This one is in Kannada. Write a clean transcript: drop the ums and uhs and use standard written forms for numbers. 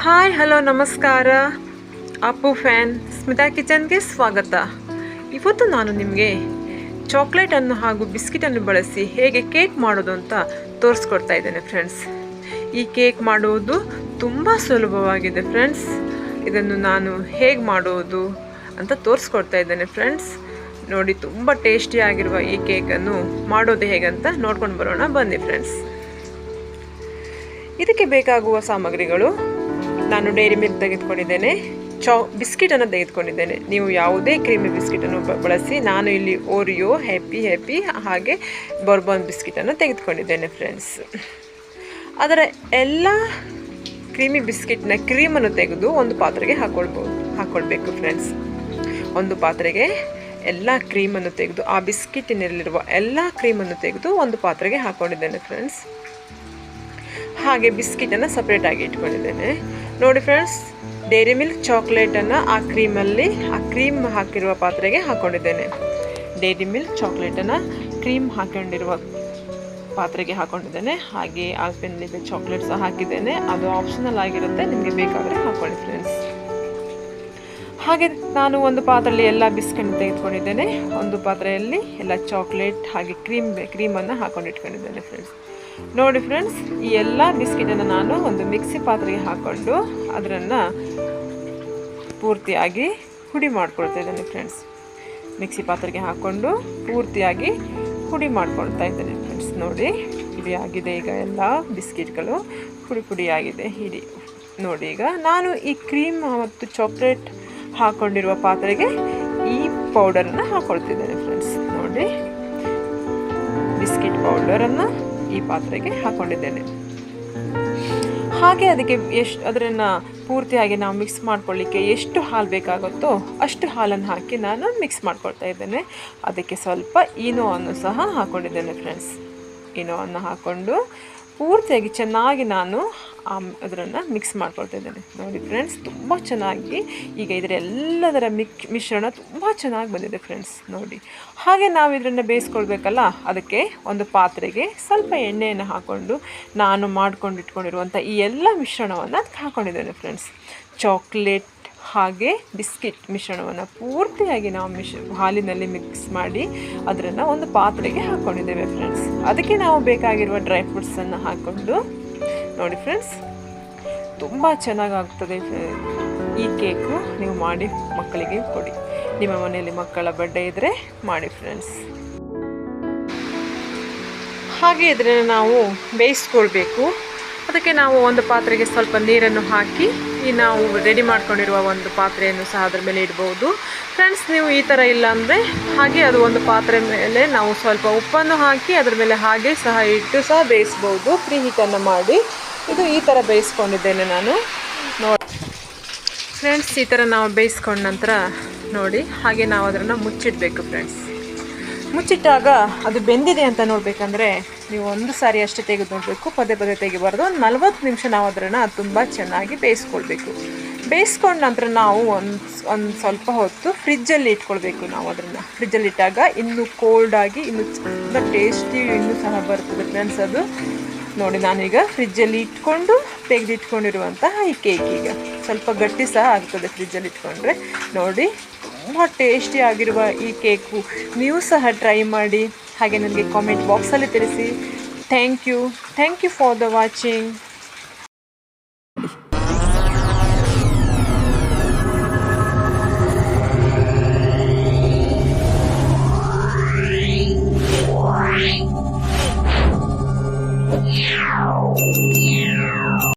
ಹಾಯ್ ಹಲೋ ನಮಸ್ಕಾರ. ಅಪ್ಪು ಫ್ಯಾನ್ ಸ್ಮಿತಾ ಕಿಚನ್ಗೆ ಸ್ವಾಗತ. ಇವತ್ತು ನಾನು ನಿಮಗೆ ಚಾಕ್ಲೇಟನ್ನು ಹಾಗೂ ಬಿಸ್ಕಿಟನ್ನು ಬಳಸಿ ಹೇಗೆ ಕೇಕ್ ಮಾಡೋದು ಅಂತ ತೋರಿಸ್ಕೊಡ್ತಾ ಇದ್ದೇನೆ ಫ್ರೆಂಡ್ಸ್. ಈ ಕೇಕ್ ಮಾಡುವುದು ತುಂಬ ಸುಲಭವಾಗಿದೆ ಫ್ರೆಂಡ್ಸ್. ಇದನ್ನು ನಾನು ಹೇಗೆ ಮಾಡುವುದು ಅಂತ ತೋರಿಸ್ಕೊಡ್ತಾ ಇದ್ದೇನೆ ಫ್ರೆಂಡ್ಸ್. ನೋಡಿ, ತುಂಬ ಟೇಸ್ಟಿಯಾಗಿರುವ ಈ ಕೇಕನ್ನು ಮಾಡೋದು ಹೇಗಂತ ನೋಡ್ಕೊಂಡು ಬರೋಣ ಬನ್ನಿ ಫ್ರೆಂಡ್ಸ್. ಇದಕ್ಕೆ ಬೇಕಾಗುವ ಸಾಮಗ್ರಿಗಳು: ನಾನು ಡೈರಿ ಮಿಲ್ಕ್ ತೆಗೆದುಕೊಂಡಿದ್ದೇನೆ, ಬಿಸ್ಕಿಟನ್ನು ತೆಗೆದುಕೊಂಡಿದ್ದೇನೆ. ನೀವು ಯಾವುದೇ ಕ್ರೀಮಿ ಬಿಸ್ಕಿಟನ್ನು ಬಳಸಿ. ನಾನು ಇಲ್ಲಿ ಓರಿಯೋ, ಹ್ಯಾಪಿ ಹಾಗೆ ಬೋರ್ಬಾನ್ ಬಿಸ್ಕಿಟನ್ನು ತೆಗೆದುಕೊಂಡಿದ್ದೇನೆ ಫ್ರೆಂಡ್ಸ್. ಅದರ ಎಲ್ಲ ಕ್ರೀಮಿ ಬಿಸ್ಕಿಟ್ನ ಕ್ರೀಮನ್ನು ತೆಗೆದು ಒಂದು ಪಾತ್ರೆಗೆ ಹಾಕ್ಕೊಳ್ಬೇಕು ಫ್ರೆಂಡ್ಸ್. ಒಂದು ಪಾತ್ರೆಗೆ ಎಲ್ಲ ಕ್ರೀಮನ್ನು ತೆಗೆದು, ಆ ಬಿಸ್ಕಿಟಿನಲ್ಲಿರುವ ಎಲ್ಲ ಕ್ರೀಮನ್ನು ತೆಗೆದು ಒಂದು ಪಾತ್ರೆಗೆ ಹಾಕ್ಕೊಂಡಿದ್ದೇನೆ ಫ್ರೆಂಡ್ಸ್. ಹಾಗೆ ಬಿಸ್ಕಿಟನ್ನು ಸಪ್ರೇಟಾಗಿ ಇಟ್ಕೊಂಡಿದ್ದೇನೆ. ನೋಡಿ ಫ್ರೆಂಡ್ಸ್, ಡೈರಿ ಮಿಲ್ಕ್ ಚಾಕ್ಲೇಟನ್ನು ಆ ಕ್ರೀಮ್ ಹಾಕಿರುವ ಪಾತ್ರೆಗೆ ಹಾಕ್ಕೊಂಡಿದ್ದೇನೆ. ಡೈರಿ ಮಿಲ್ಕ್ ಚಾಕ್ಲೇಟನ್ನು ಕ್ರೀಮ್ ಹಾಕೊಂಡಿರುವ ಪಾತ್ರೆಗೆ ಹಾಕ್ಕೊಂಡಿದ್ದೇನೆ. ಹಾಗೆ ಆಲ್ಪೆನ್ಲಿಬೆ ಚಾಕ್ಲೇಟ್ ಸಹ ಹಾಕಿದ್ದೇನೆ. ಅದು ಆಪ್ಷನಲ್ ಆಗಿರುತ್ತೆ, ನಿಮಗೆ ಬೇಕಾದರೆ ಹಾಕ್ಕೊಳ್ಳಿ ಫ್ರೆಂಡ್ಸ್. ಹಾಗೆ ನಾನು ಒಂದು ಪಾತ್ರೆಯಲ್ಲಿ ಎಲ್ಲ ಬಿಸ್ಕೆಟ್ ತೆಗೆದುಕೊಂಡಿದ್ದೇನೆ. ಒಂದು ಪಾತ್ರೆಯಲ್ಲಿ ಎಲ್ಲ ಚಾಕ್ಲೇಟ್ ಹಾಗೆ ಕ್ರೀಮನ್ನು ಹಾಕೊಂಡಿಟ್ಕೊಂಡಿದ್ದೇನೆ ಫ್ರೆಂಡ್ಸ್. ನೋಡಿ ಫ್ರೆಂಡ್ಸ್, ಈ ಎಲ್ಲ ಬಿಸ್ಕಿಟನ್ನು ನಾನು ಒಂದು ಮಿಕ್ಸಿ ಪಾತ್ರೆಗೆ ಹಾಕ್ಕೊಂಡು ಅದನ್ನು ಪೂರ್ತಿಯಾಗಿ ಹುಡಿ ಮಾಡ್ಕೊಳ್ತಾ ಇದ್ದೇನೆ ಫ್ರೆಂಡ್ಸ್. ಮಿಕ್ಸಿ ಪಾತ್ರೆಗೆ ಹಾಕ್ಕೊಂಡು ಪೂರ್ತಿಯಾಗಿ ಹುಡಿ ಮಾಡ್ಕೊಳ್ತಾ ಇದ್ದೇನೆ ಫ್ರೆಂಡ್ಸ್. ನೋಡಿ, ಹುಡಿ ಆಗಿದೆ. ಈಗ ಎಲ್ಲ ಬಿಸ್ಕಿಟ್ಗಳು ಪುಡಿಯಾಗಿದೆ ಹಿಡಿ. ನೋಡಿ, ಈಗ ನಾನು ಈ ಕ್ರೀಮ್ ಮತ್ತು ಚಾಕ್ಲೇಟ್ ಹಾಕ್ಕೊಂಡಿರುವ ಪಾತ್ರೆಗೆ ಈ ಪೌಡರನ್ನು ಹಾಕ್ಕೊಳ್ತಿದ್ದೇನೆ ಫ್ರೆಂಡ್ಸ್. ನೋಡಿ, ಬಿಸ್ಕಿಟ್ ಪೌಡರನ್ನು ಈ ಪಾತ್ರೆಗೆ ಹಾಕ್ಕೊಂಡಿದ್ದೇನೆ. ಹಾಗೆ ಅದಕ್ಕೆ ಅದನ್ನು ಪೂರ್ತಿಯಾಗಿ ನಾವು ಮಿಕ್ಸ್ ಮಾಡ್ಕೊಳ್ಳಿಕ್ಕೆ ಎಷ್ಟು ಹಾಲು ಬೇಕಾಗುತ್ತೋ ಅಷ್ಟು ಹಾಲನ್ನು ಹಾಕಿ ನಾನು ಮಿಕ್ಸ್ ಮಾಡ್ಕೊಳ್ತಾ ಇದ್ದೇನೆ. ಅದಕ್ಕೆ ಸ್ವಲ್ಪ ಈನೋವನ್ನು ಸಹ ಹಾಕ್ಕೊಂಡಿದ್ದೇನೆ ಫ್ರೆಂಡ್ಸ್. ಈನೋವನ್ನು ಹಾಕ್ಕೊಂಡು ಪೂರ್ತಿಯಾಗಿ ಚೆನ್ನಾಗಿ ನಾನು ಅದನ್ನು ಮಿಕ್ಸ್ ಮಾಡ್ಕೊಳ್ತಾ ಇದ್ದೇನೆ. ನೋಡಿ ಫ್ರೆಂಡ್ಸ್, ತುಂಬ ಚೆನ್ನಾಗಿ ಈಗ ಇದರ ಎಲ್ಲದರ ಮಿಶ್ರಣ ತುಂಬ ಚೆನ್ನಾಗಿ ಬಂದಿದೆ ಫ್ರೆಂಡ್ಸ್. ನೋಡಿ, ಹಾಗೆ ನಾವು ಇದನ್ನು ಬೇಯಿಸ್ಕೊಳ್ಬೇಕಲ್ಲ, ಅದಕ್ಕೆ ಒಂದು ಪಾತ್ರೆಗೆ ಸ್ವಲ್ಪ ಎಣ್ಣೆಯನ್ನು ಹಾಕ್ಕೊಂಡು ನಾನು ಮಾಡ್ಕೊಂಡಿಟ್ಕೊಂಡಿರುವಂಥ ಈ ಎಲ್ಲ ಮಿಶ್ರಣವನ್ನು ಅದಕ್ಕೆ ಹಾಕ್ಕೊಂಡಿದ್ದೇನೆ ಫ್ರೆಂಡ್ಸ್. ಚಾಕ್ಲೇಟ್ ಹಾಗೆ ಬಿಸ್ಕಿಟ್ ಮಿಶ್ರಣವನ್ನು ಪೂರ್ತಿಯಾಗಿ ನಾವು ಹಾಲಿನಲ್ಲಿ ಮಿಕ್ಸ್ ಮಾಡಿ ಅದನ್ನು ಒಂದು ಪಾತ್ರೆಗೆ ಹಾಕ್ಕೊಂಡಿದ್ದೇವೆ ಫ್ರೆಂಡ್ಸ್. ಅದಕ್ಕೆ ನಾವು ಬೇಕಾಗಿರುವ ಡ್ರೈ ಫ್ರೂಟ್ಸನ್ನು ಹಾಕ್ಕೊಂಡು, ನೋಡಿ ಫ್ರೆಂಡ್ಸ್, ತುಂಬ ಚೆನ್ನಾಗಾಗ್ತದೆ ಈ ಕೇಕು. ನೀವು ಮಾಡಿ ಮಕ್ಕಳಿಗೆ ಕೊಡಿ. ನಿಮ್ಮ ಮನೆಯಲ್ಲಿ ಮಕ್ಕಳ ಬರ್ಡೇ ಇದ್ದರೆ ಮಾಡಿ ಫ್ರೆಂಡ್ಸ್. ಹಾಗೆ ಇದನ್ನು ನಾವು ಬೇಯಿಸ್ಕೊಳ್ಬೇಕು. ಅದಕ್ಕೆ ನಾವು ಒಂದು ಪಾತ್ರೆಗೆ ಸ್ವಲ್ಪ ನೀರನ್ನು ಹಾಕಿ ನಾವು ರೆಡಿ ಮಾಡ್ಕೊಂಡಿರುವ ಒಂದು ಪಾತ್ರೆಯನ್ನು ಸಹ ಅದರ ಮೇಲೆ ಇಡ್ಬೋದು ಫ್ರೆಂಡ್ಸ್. ನೀವು ಈ ಥರ ಇಲ್ಲ ಅಂದರೆ ಹಾಗೆ ಅದು ಒಂದು ಪಾತ್ರೆ ಮೇಲೆ ನಾವು ಸ್ವಲ್ಪ ಉಪ್ಪನ್ನು ಹಾಕಿ ಅದರ ಮೇಲೆ ಹಾಗೆ ಸಹ ಇಟ್ಟು ಸಹ ಬೇಯಿಸ್ಬೋದು. ಪ್ರೀ ಹೀಟನ್ನು ಮಾಡಿ ಇದು ಈ ಥರ ಬೇಯಿಸ್ಕೊಂಡಿದ್ದೇನೆ ನಾನು. ನೋಡಿ ಫ್ರೆಂಡ್ಸ್, ಈ ಥರ ನಾವು ಬೇಯಿಸ್ಕೊಂಡ ನಂತರ ನೋಡಿ ಹಾಗೆ ನಾವು ಅದನ್ನು ಮುಚ್ಚಿಡಬೇಕು ಫ್ರೆಂಡ್ಸ್. ಮುಚ್ಚಿಟ್ಟಾಗ ಅದು ಬೆಂದಿದೆ ಅಂತ ನೋಡಬೇಕಂದ್ರೆ ನೀವು ಒಂದು ಸಾರಿ ಅಷ್ಟೇ ತೆಗೆದು ನೋಡಬೇಕು, ಪದೇ ತೆಗಿಬಾರ್ದು. ಒಂದು 40 ನಿಮಿಷ ನಾವು ಅದನ್ನು ತುಂಬ ಚೆನ್ನಾಗಿ ಬೇಯಿಸ್ಕೊಳ್ಬೇಕು. ಬೇಯಿಸ್ಕೊಂಡ ನಂತರ ನಾವು ಒಂದು ಸ್ವಲ್ಪ ಹೊತ್ತು ಫ್ರಿಜ್ಜಲ್ಲಿ ಇಟ್ಕೊಳ್ಬೇಕು. ನಾವು ಅದನ್ನು ಫ್ರಿಜ್ಜಲ್ಲಿ ಇಟ್ಟಾಗ ಇನ್ನೂ ಕೋಲ್ಡಾಗಿ ಇನ್ನೂ ತುಂಬ ಟೇಸ್ಟಿ ಇನ್ನೂ ಸಹ ಬರ್ತದೆ ಫ್ರೆಂಡ್ಸ್. ಅದು ನೋಡಿ, ನಾನೀಗ ಫ್ರಿಜ್ಜಲ್ಲಿ ಇಟ್ಕೊಂಡು ತೆಗೆದಿಟ್ಕೊಂಡಿರುವಂತಹ ಈ ಕೇಕ್ ಈಗ ಸ್ವಲ್ಪ ಗಟ್ಟಿ ಸಹ ಆಗ್ತದೆ ಫ್ರಿಜ್ಜಲ್ಲಿ ಇಟ್ಕೊಂಡ್ರೆ. ನೋಡಿ, ತುಂಬ ಟೇಸ್ಟಿ ಆಗಿರುವ ಈ ಕೇಕು ನೀವು ಸಹ ಟ್ರೈ ಮಾಡಿ. ಹಾಗೆ ನನಗೆ ಕಾಮೆಂಟ್ ಬಾಕ್ಸಲ್ಲಿ ತಿಳಿಸಿ. Thank you for the watching. Yeah.